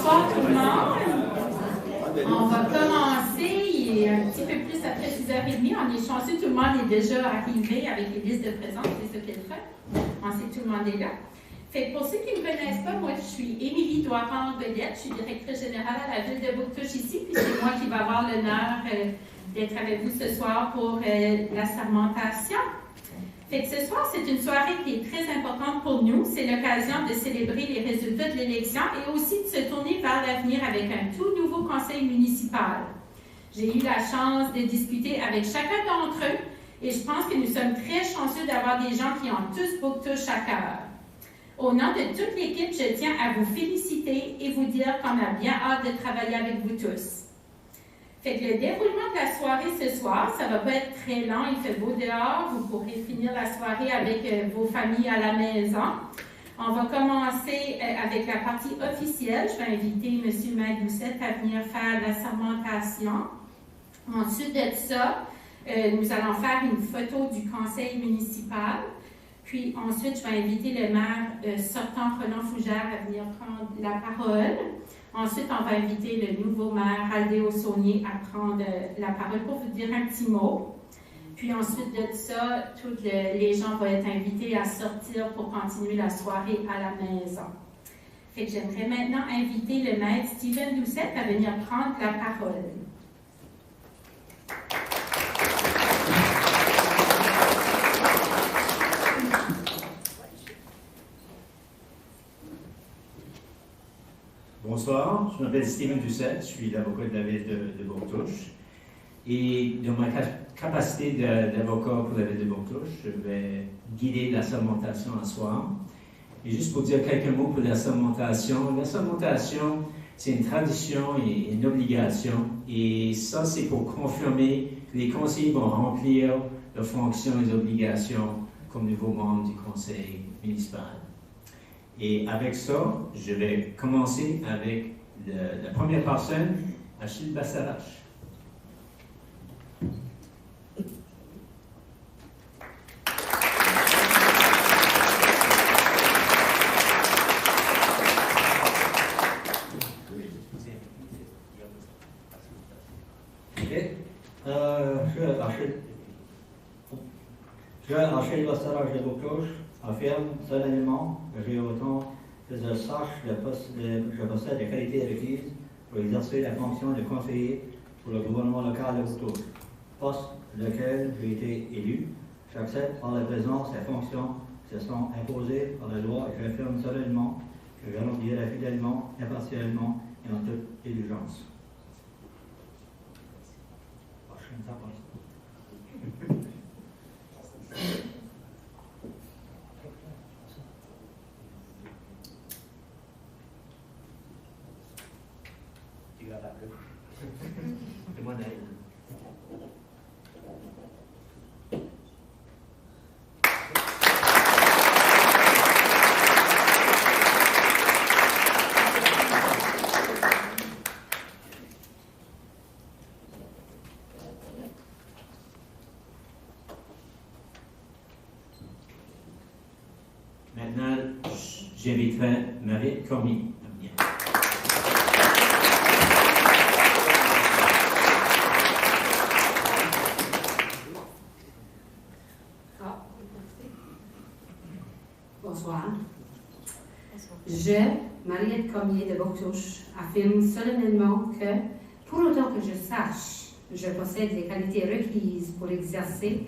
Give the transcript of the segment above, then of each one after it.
Bonsoir tout le monde. On va commencer, il est un petit peu plus après 6h30. On est chanceux, tout le monde est déjà arrivé avec les listes de présence, c'est ça qui est le fait. On sait que tout le monde est là. Fait que pour ceux qui ne me connaissent pas, moi je suis Émilie Doiron-Godette, je suis directrice générale à la ville de Bouctouche ici, puis c'est moi qui vais avoir l'honneur d'être avec vous ce soir pour la sermentation. Fait que ce soir, c'est une soirée qui est très importante pour nous. C'est l'occasion de célébrer les résultats de l'élection et aussi de se tourner vers l'avenir avec un tout nouveau conseil municipal. J'ai eu la chance de discuter avec chacun d'entre eux et je pense que nous sommes très chanceux d'avoir des gens qui ont tous Bouctouche à cœur. Au nom de toute l'équipe, je tiens à vous féliciter et vous dire qu'on a bien hâte de travailler avec vous tous. Fait que le déroulement de la soirée ce soir, ça ne va pas être très long, il fait beau dehors, vous pourrez finir la soirée avec vos familles à la maison. On va commencer avec la partie officielle. Je vais inviter M. le maire Doucette à venir faire la sermentation. Ensuite de ça, nous allons faire une photo du conseil municipal. Puis ensuite, je vais inviter le maire sortant, Roland Fougère, à venir prendre la parole. Ensuite, on va inviter le nouveau maire, Aldéo Saunier, à prendre la parole pour vous dire un petit mot. Puis ensuite de ça, tous les gens vont être invités à sortir pour continuer la soirée à la maison. Fait que j'aimerais maintenant inviter le maire Steven Doucette à venir prendre la parole. Bonsoir, je m'appelle Steven Doucette, je suis l'avocat de la ville de Bouctouche. Et dans ma capacité d'avocat pour la ville de Bouctouche, je vais guider la sermentation ce soir. Et juste pour dire quelques mots pour la sermentation, c'est une tradition et une obligation. Et ça, c'est pour confirmer que les conseillers vont remplir leurs fonctions et obligations comme nouveaux membres du conseil municipal. Et avec ça, je vais commencer avec la première personne, Achille Bassarache. Je, Achille Bassarache de Bouctouche, affirme solennellement que j'ai autant que je sache je possède les qualités requises pour exercer la fonction de conseiller pour le gouvernement local de Bouctouche, poste lequel j'ai été élu. J'accepte par la présence les fonctions qui se sont imposées par la loi et j'affirme solennellement que je remplirai fidèlement, impartialement et en toute diligence. Maintenant, j'inviterai Marie Cormier à venir. Bonsoir. Je, Mariette Cormier de Bouctouche, affirme solennellement que, pour autant que je sache, je possède les qualités requises pour exercer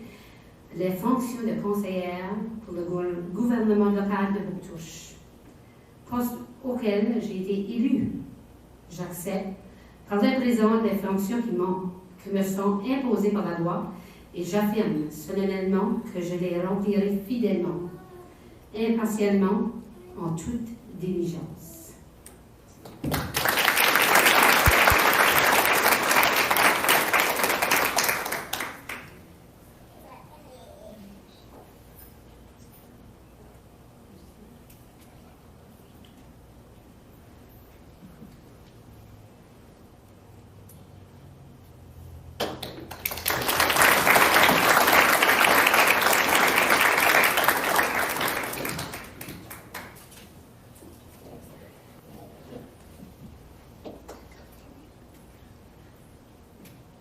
les fonctions de conseillère pour le gouvernement local de Bouctouche, poste auquel j'ai été élue. J'accepte par la présence des fonctions qui me sont imposées par la loi et j'affirme solennellement que je les remplirai fidèlement, impartialement, en toute diligence.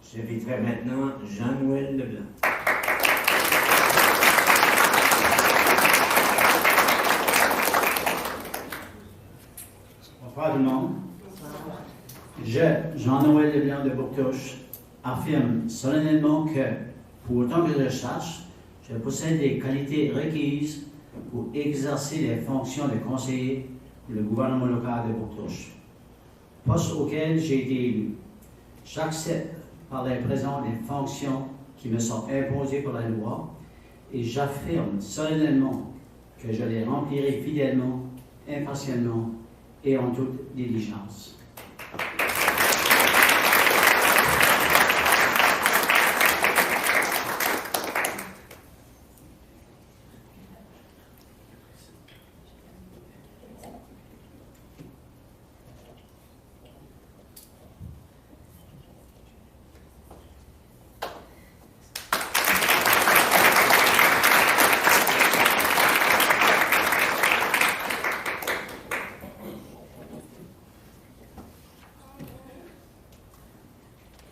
J'inviterai maintenant Jean-Noël Leblanc. Bonsoir tout le monde. Je, Jean-Noël Leblanc de Bouctouche, affirme solennellement que, pour autant que je sache, je possède les qualités requises pour exercer les fonctions de conseiller pour le gouvernement local de Bouctouche, poste auquel j'ai été élu. J'accepte par les présents les fonctions qui me sont imposées par la loi et j'affirme solennellement que je les remplirai fidèlement, impartialement et en toute diligence.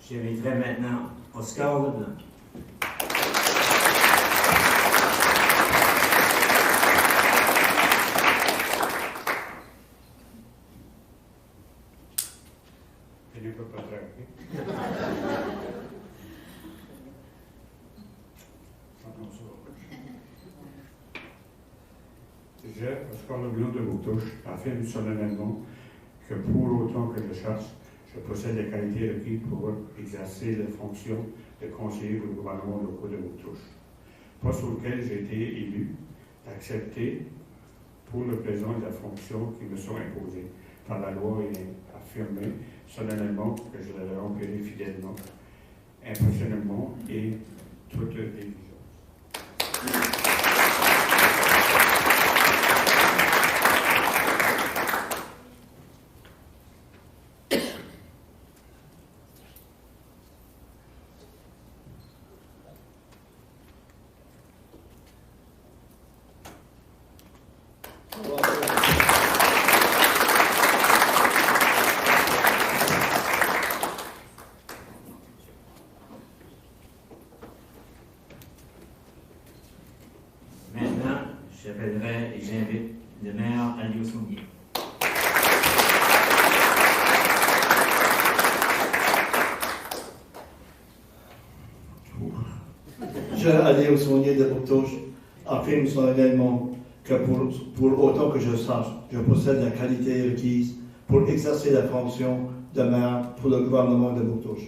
J'inviterai maintenant Oscar Leblanc. Je, Oscar Leblanc de Bouctouche, affirme solennellement que pour autant que je cherche, je possède les qualités requises pour exercer les fonctions de conseiller pour le gouvernement local de Bouctouche, poste auquel j'ai été élu, d'accepter pour le présent les fonctions qui me sont imposées par la loi et affirmer solennellement que je les remplirai fidèlement, impartialement et toute diligence. Maintenant, j'appellerai et j'invite le maire Alio Saunier. Je, Alio Saunier de Bouctouche, affirme solennellement que pour autant que je sache, je possède la qualité requise pour exercer la fonction de maire pour le gouvernement de Bouctouche,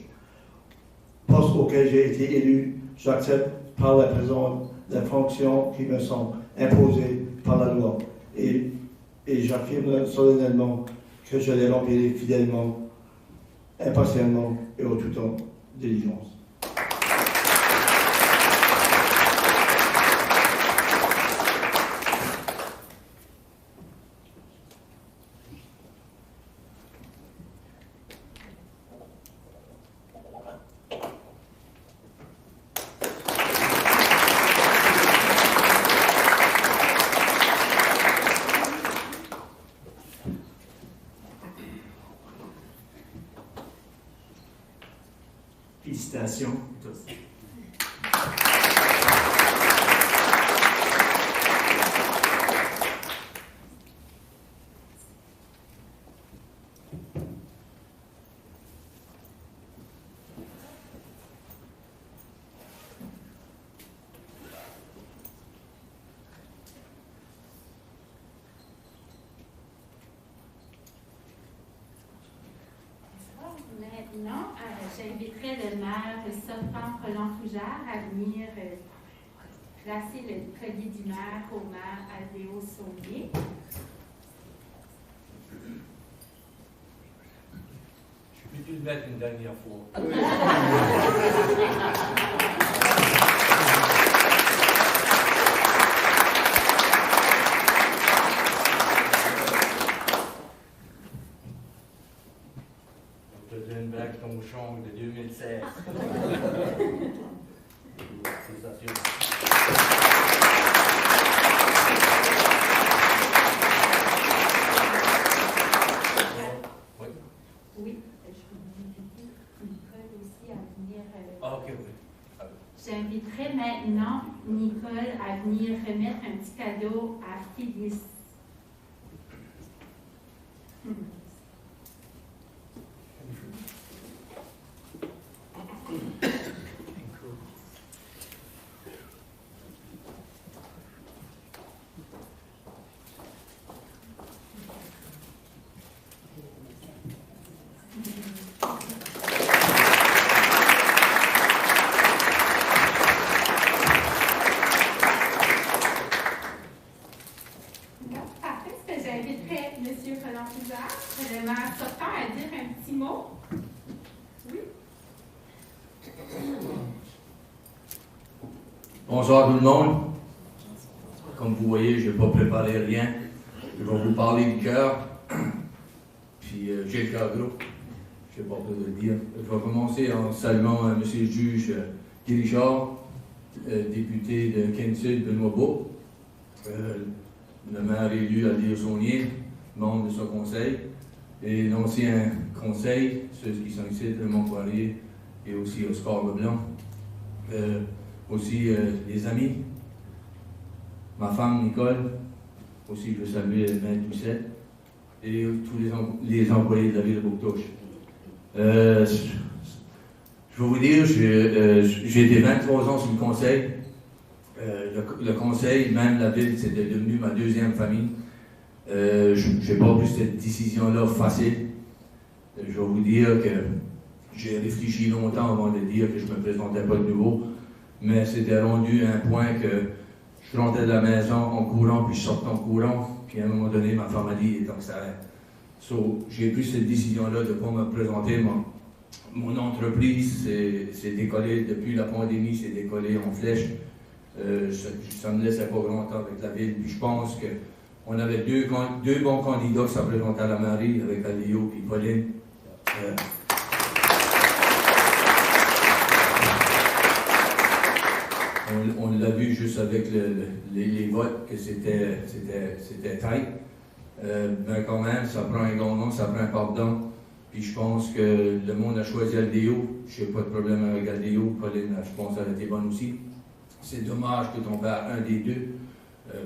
poste auquel j'ai été élu. J'accepte par la présente les fonctions qui me sont imposées par la loi et j'affirme solennellement que je les remplirai fidèlement, impartialement et en toute diligence. Félicitations à tous. Maintenant, j'inviterai le maire Sopran Roland-Fougère à venir placer le collier du maire au maire Aldéo Saunier. Je peux-tu le mettre une dernière fois? Une blague ton champ de 2016. Oui, je peux vous inviter une preuve aussi à venir j'inviterai maintenant Nicole à venir remettre un petit cadeau à Phyllis. Parfait, j'inviterai M. Roland Pouzard, le maire sortant, à dire un petit mot. Oui. Bonsoir tout le monde. Comme vous voyez, je n'ai pas préparé rien. Je vais vous parler du cœur. Puis j'ai le cœur gros. Je ne sais pas quoi le dire. Je vais commencer en saluant M. le juge Guy Richard, député de Ken-Sud, Benoît-Beau, le maire élu Aldéo Saunier, membre de ce conseil, et l'ancien conseil, ceux qui sont ici, Raymond Poirier et aussi Oscar Leblanc. Aussi les amis, ma femme Nicole, aussi je veux saluer Maître Doucet et tous les employés de la ville de Bouctouche. Je vais vous dire, j'ai été 23 ans sur le conseil. Le conseil, même la ville, c'était devenu ma deuxième famille. Je n'ai pas pris cette décision-là facile. Je vais vous dire que j'ai réfléchi longtemps avant de dire que je ne me présentais pas de nouveau. Mais c'était rendu à un point que je rentrais de la maison en courant, puis je sortais en courant. Puis à un moment donné, ma femme a dit, donc ça arrête. J'ai pris cette décision-là de ne pas me présenter. Mon entreprise s'est décollée, depuis la pandémie, s'est décollée en flèche. Ça ne me laissait pas grand temps avec la ville. Puis je pense qu'on avait deux bons candidats qui se présentaient à la mairie, avec Aldéo et Pauline. On l'a vu juste avec les votes que c'était tight. Mais quand même, ça prend un grand nom, ça prend un pardon. Puis je pense que le monde a choisi Aldéo. Je n'ai pas de problème avec Aldéo. Pauline, je pense qu'elle a été bonne aussi. C'est dommage que ton père un des deux,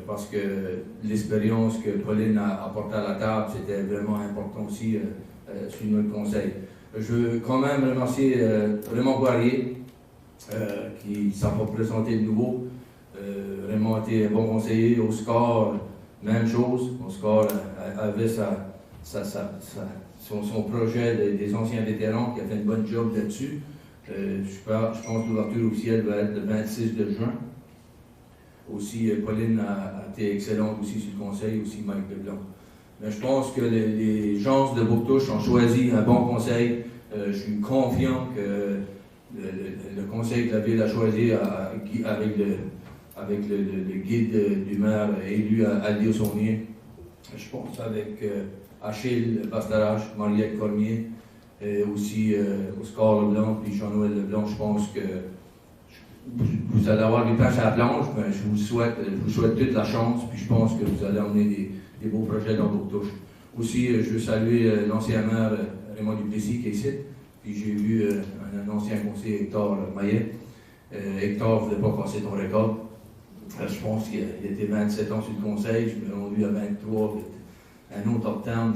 parce que l'expérience que Pauline a apportée à la table, c'était vraiment important aussi sur notre conseil. Je veux quand même remercier Raymond Poirier, qui ne s'est pas présenté de nouveau. Raymond a été un bon conseiller. Oscar, même chose. Oscar avait son projet des anciens vétérans qui a fait une bonne job là-dessus. Je pense que l'ouverture officielle va être le 26 de juin. Aussi, Pauline a été excellente aussi sur le conseil, aussi Mike Leblanc. Mais je pense que les gens de Bouctouche ont choisi un bon conseil. Je suis confiant que le conseil que la ville a choisi avec le guide du maire élu à Aldéo Saunier, je pense avec Achille Bastarache, Mariette Cormier, et aussi Oscar Leblanc et Jean-Noël Leblanc. Je pense que vous allez avoir des planches à la planche, mais je vous souhaite toute la chance, puis je pense que vous allez emmener des beaux projets dans Bouctouche. Aussi, je veux saluer l'ancien maire Raymond Duplessis qui est ici, puis j'ai vu un ancien conseiller, Hector Maillet. Hector ne voulait pas passer ton record. Je pense qu'il était 27 ans sur le conseil, je me suis rendu à 23, un autre octobre.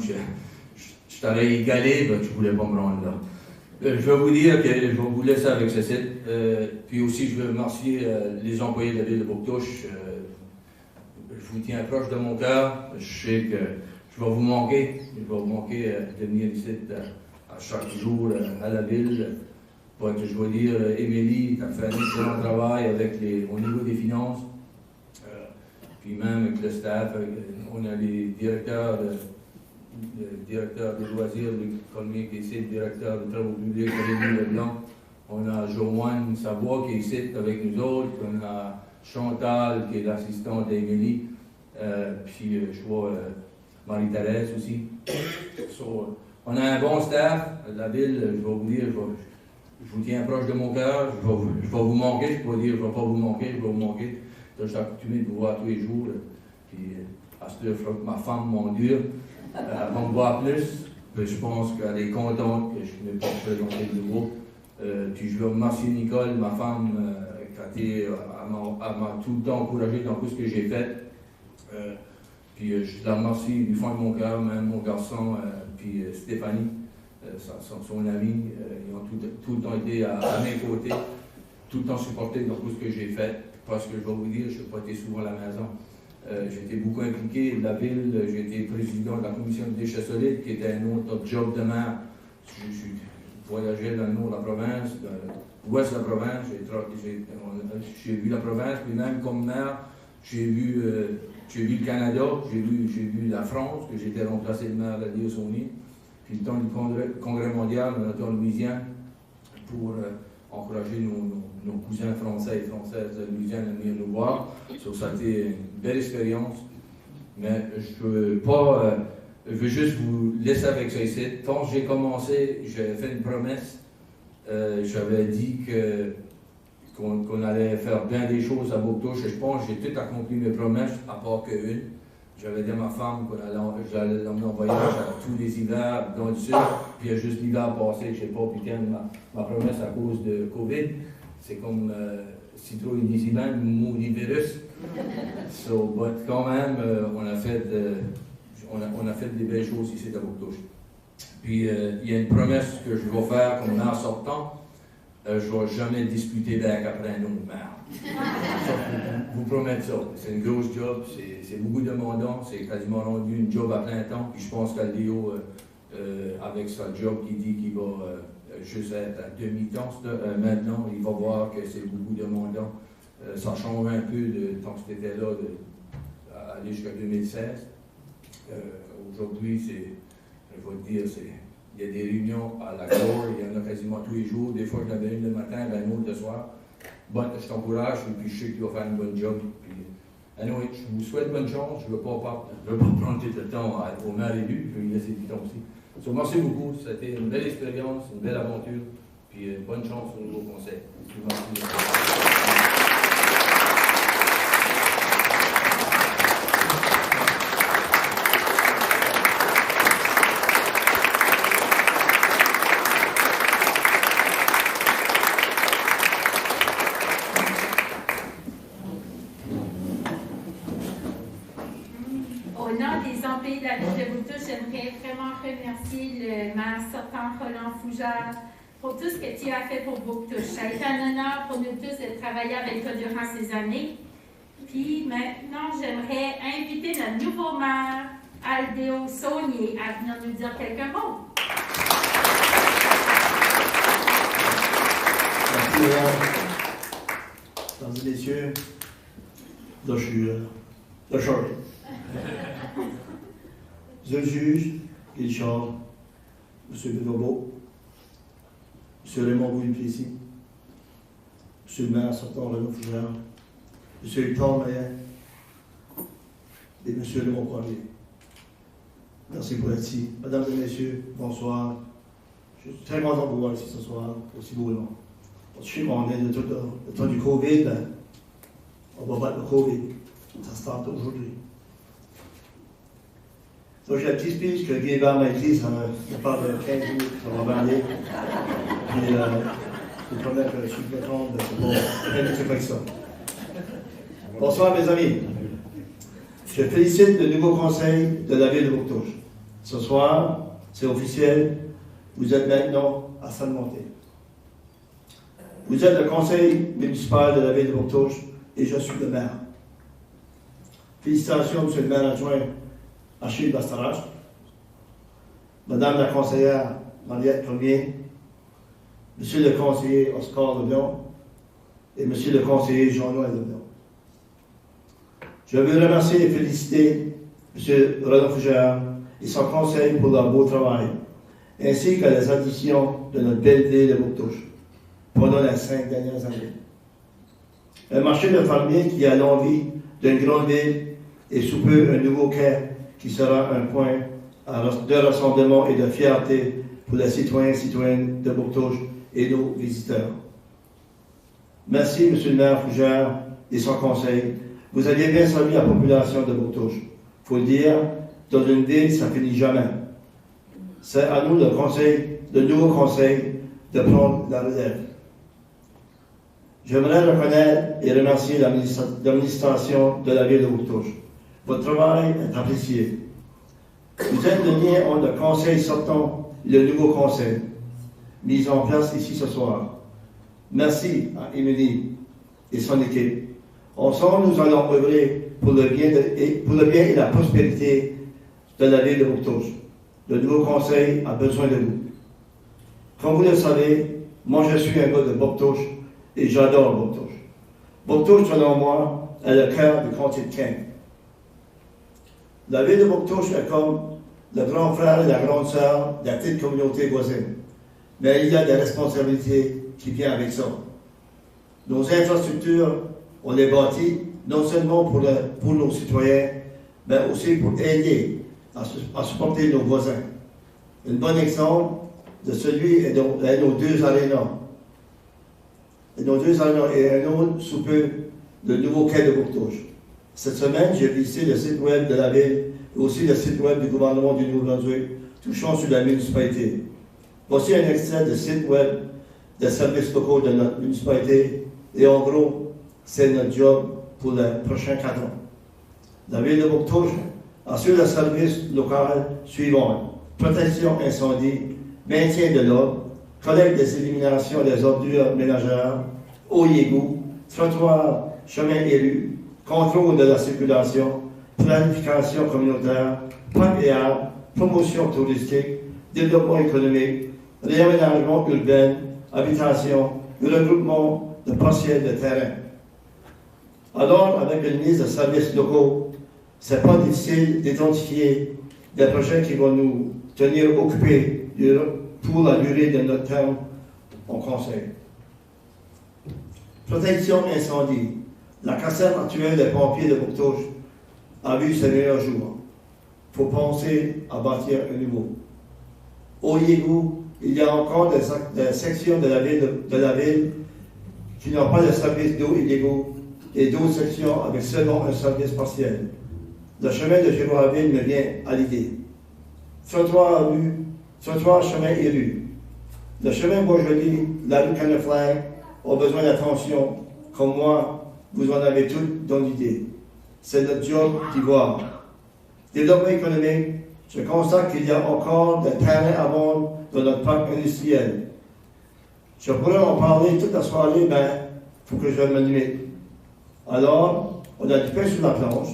Je t'aurais égalé, mais tu ne voulais pas me rendre là. Je vais vous dire que je vais vous laisser avec ce site. Puis aussi, je veux remercier les employés de la ville de Bouctouche. Je vous tiens proche de mon cœur. Je sais que je vais vous manquer. Je vais vous manquer de venir ici à chaque jour à la ville. Pour que je veux dire, Émilie, tu as fait un excellent travail au niveau des finances. Puis même avec le staff, on a les directeurs de loisirs, Luc Colmier qui est ici, le directeur de travaux publics, Rémi Leblanc. On a Joanne Savoie qui est ici avec nous autres. On a Chantal qui est l'assistante d'Émilie. Puis je vois Marie-Thérèse aussi. On a un bon staff. La ville, je vais vous dire, je vous tiens proche de mon cœur. Je vais vous manquer. Je ne peux pas dire je ne vais pas vous manquer. Je vais vous manquer. Je suis accoutumé de vous voir tous les jours. Puis à ce heure, ma femme m'endure. Elle va me voir plus. Je pense qu'elle est contente que je ne m'ai pas présenté de nouveau. Puis je veux remercier Nicole, ma femme, elle m'a tout le temps encouragé dans tout ce que j'ai fait. Puis je la remercie du fond de mon cœur, même mon garçon, puis Stéphanie, son amie, ils ont tout le temps été à mes côtés, tout le temps supporté dans tout ce que j'ai fait. Parce que je vais vous dire, je n'ai pas été souvent à la maison. J'ai été beaucoup impliqué de la ville, j'ai été président de la commission de déchets solides, qui était un autre job de maire. Je voyageais dans le nord de la province, dans l'ouest de la province, j'ai vu la province, puis même comme maire, j'ai vu le Canada, j'ai vu la France, que j'étais remplacé de maire de la Diosonie, puis le temps du congrès mondial, on était en Louisiane pour encourager nos cousins français et françaises de Louisiane à venir nous voir. Ça a été une belle expérience, mais je veux juste vous laisser avec ça ici. Quand j'ai commencé, j'avais fait une promesse, j'avais dit qu'on allait faire bien des choses à Bouctouche, et je pense que j'ai tout accompli mes promesses, à part qu'une. J'avais dit à ma femme que j'allais l'emmener en voyage tous les hivers dans le sud, puis il y a juste l'hiver passé, je ne sais pas, puis ma promesse à cause de COVID, c'est comme si trop une disibane, maudit virus. But quand même, on a fait des belles choses ici à Bouctouche. Puis il y a une promesse que je vais faire comme maire sortant. Je ne vais jamais discuter avec après un autre maire. Je vous promets ça. C'est une grosse job, c'est beaucoup demandant, c'est quasiment rendu une job à plein temps. Puis je pense qu'Aldéo, avec sa job qui dit qu'il va juste être à demi-temps, maintenant, il va voir que c'est beaucoup demandant. Ça change un peu de tant que c'était là, aller jusqu'à 2016. Aujourd'hui, je vais te dire, il y a des réunions à la cour, il y en a quasiment tous les jours. Des fois, je l'avais une le matin, une autre le soir. Bon, je t'encourage, et puis je sais que tu vas faire une bonne job. Puis, anyway, je vous souhaite bonne chance. Je ne veux pas prendre tout le temps au maire élu, je vais lui laisser du temps aussi. Merci beaucoup, c'était une belle expérience, une belle aventure. Puis bonne chance au nouveau conseil. J'aimerais vraiment remercier le maire sortant Roland Fougère pour tout ce que tu as fait pour Bouctouche. Ça a été un honneur pour nous tous de travailler avec toi durant ces années. Puis maintenant, j'aimerais inviter notre nouveau maire, Aldéo Saunier, à venir nous dire quelques mots. Merci, mesdames et messieurs. Là, je suis chargé. Monsieur le juge, Richard, M. Benobo, M. Raymond Bouilly-Plessis, M. le maire sortant Renaud Fougère, M. Hector Maillet et M. Raymond Poirier. Merci pour être ici. Mesdames et messieurs, bonsoir. Je suis très content de vous voir ici ce soir, aussi beau et long. Je sais qu'on est le temps du COVID, on va battre le COVID. Ça se tente aujourd'hui. Donc, j'ai la petite speech que Guy Hébert m'a écrit, ça me parle de 15 minutes, ça va bien aller. Puis, je promets que je suis content de ce bon, ça. Bonsoir, mes amis. Je félicite le nouveau conseil de la ville de Bouctouche. Ce soir, c'est officiel, vous êtes maintenant à Sainte-Montée. Vous êtes le conseil municipal de la ville de Bouctouche et je suis le maire. Félicitations, monsieur le maire adjoint Achille Bastarache, madame la conseillère Mariette Cormier, monsieur le conseiller Oscar Leblanc et monsieur le conseiller Jean-Noël Leblanc. Je veux remercier et féliciter monsieur Renaud Fougère et son conseil pour leur beau travail, ainsi que les additions de notre belle ville de Bouctouche pendant les 5 dernières années. Un marché de fermiers qui a l'envie d'une grande ville et sous peu un nouveau quai qui sera un point de rassemblement et de fierté pour les citoyens et citoyennes de Bouctouche et nos visiteurs. Merci, monsieur le maire Fougère et son conseil. Vous avez bien servi la population de Bouctouche. Il faut le dire, dans une ville, ça ne finit jamais. C'est à nous, le nouveau conseil, de prendre la relève. J'aimerais reconnaître et remercier l'administration de la ville de Bouctouche. Votre travail est apprécié. Vous êtes le conseil sortant, le nouveau conseil, mis en place ici ce soir. Merci à Émilie et son équipe. Ensemble, nous allons œuvrer pour le bien et la prospérité de la ville de Bouctouche. Le nouveau conseil a besoin de vous. Comme vous le savez, moi je suis un gars de Bouctouche et j'adore Bouctouche. Bouctouche, selon moi, est le cœur du comté de Kane. La ville de Bouctouche est comme le grand frère et la grande sœur de la petite communauté voisine. Mais il y a des responsabilités qui viennent avec ça. Nos infrastructures, on les bâtit non seulement pour nos citoyens, mais aussi pour aider à supporter nos voisins. Un bon exemple de celui est nos deux arénas. Nos deux arénas et un autre sous peu, le nouveau quai de Bouctouche. Cette semaine, j'ai visité le site web de la ville et aussi le site web du gouvernement du Nouveau-Brunswick, touchant sur la municipalité. Voici un extrait du site web des services locaux de notre municipalité et en gros, c'est notre job pour les prochains 4 ans. La ville de Bouctouche assure les services locaux suivants: protection incendie, maintien de l'ordre, collecte des éliminations des ordures ménagères, eau et égout, trottoirs, chemins et rues, contrôle de la circulation, planification communautaire, parcs et arbres, promotion touristique, développement économique, réaménagement urbain, habitation, le regroupement de partiels de terrain. Alors, avec le ministre des Services locaux, c'est pas difficile d'identifier des projets qui vont nous tenir occupés pour la durée de notre terme au Conseil. Protection incendie. La caserne actuelle des pompiers de Bouctouche a vu ses meilleurs jours. Il faut penser à bâtir un nouveau. Au Yégout, il y a encore des sections de la ville qui n'ont pas de service d'eau et d'égout et d'autres sections avec seulement un service partiel. Le chemin de Giroaville me vient à l'idée. Trottoir, chemin et rue. Le chemin Boisjoli, la rue Caneflag ont besoin d'attention. Comme moi, vous en avez toutes dans l'idée. C'est notre job d'y voir. Développement économique, je constate qu'il y a encore des terrains à vendre dans notre parc industriel. Je pourrais en parler toute la soirée, mais il faut que je me limite. Alors, on a du pain sur la planche.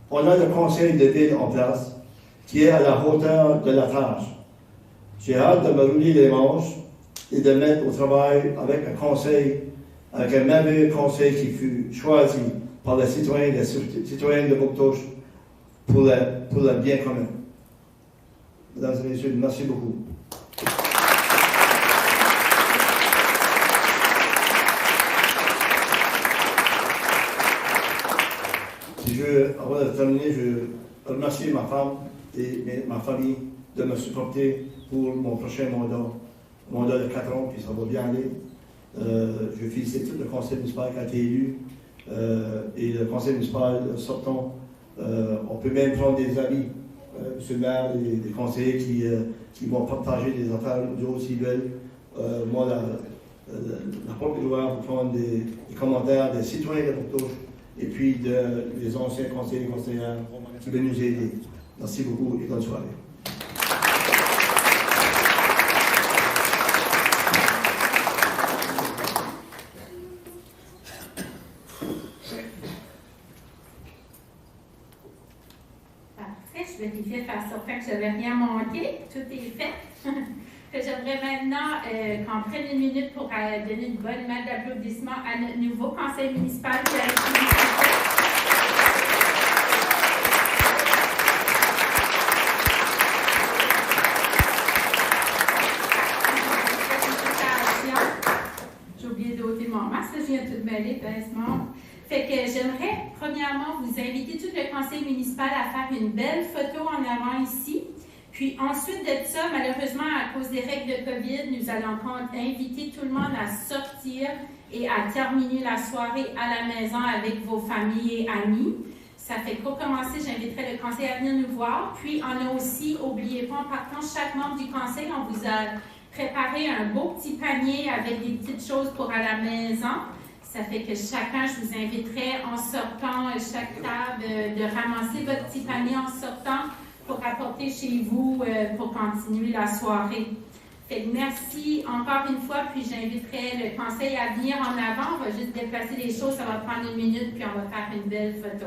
On a le conseil de ville en place, qui est à la hauteur de la tâche. J'ai hâte de me rouler les manches et de mettre au travail avec un merveilleux conseil qui fut choisi par les citoyens de Bouctouche pour le bien commun. Mesdames et messieurs, merci beaucoup. Avant de terminer, je remercie ma femme et ma famille de me supporter pour mon prochain mandat de 4 ans, puis ça va bien aller. Je félicite tout le conseil municipal qui a été élu et le conseil municipal sortant. On peut même prendre des avis, M. le maire, des conseillers qui vont partager des affaires d'autres s'ils veulent. Moi, la porte est ouverte pour prendre des commentaires des citoyens de Bouctouche et puis des anciens conseillers et conseillères qui veulent nous aider. Merci beaucoup et bonne soirée. Je vérifie de faire sortir que je n'avais rien manqué. Tout est fait. J'aimerais maintenant qu'on prenne une minute pour donner une bonne main d'applaudissement à notre nouveau conseil municipal qui a été J'ai oublié d'ôter mon masque, je viens tout mêler, baissement. Fait que j'aimerais, premièrement, vous inviter tout le conseil municipal à faire une belle photo en avant ici. Puis ensuite de ça, malheureusement, à cause des règles de COVID, nous allons inviter tout le monde à sortir et à terminer la soirée à la maison avec vos familles et amis. Ça fait que pour commencer, j'inviterai le conseil à venir nous voir. Puis on a aussi, n'oubliez pas, en partant, chaque membre du conseil, on vous a préparé un beau petit panier avec des petites choses pour à la maison. Ça fait que chacun, je vous inviterai en sortant, chaque table, de ramasser votre petit panier en sortant pour apporter chez vous pour continuer la soirée. Fait que merci encore une fois, puis j'inviterai le conseil à venir en avant. On va juste déplacer les choses, ça va prendre 1 minute, puis on va faire une belle photo.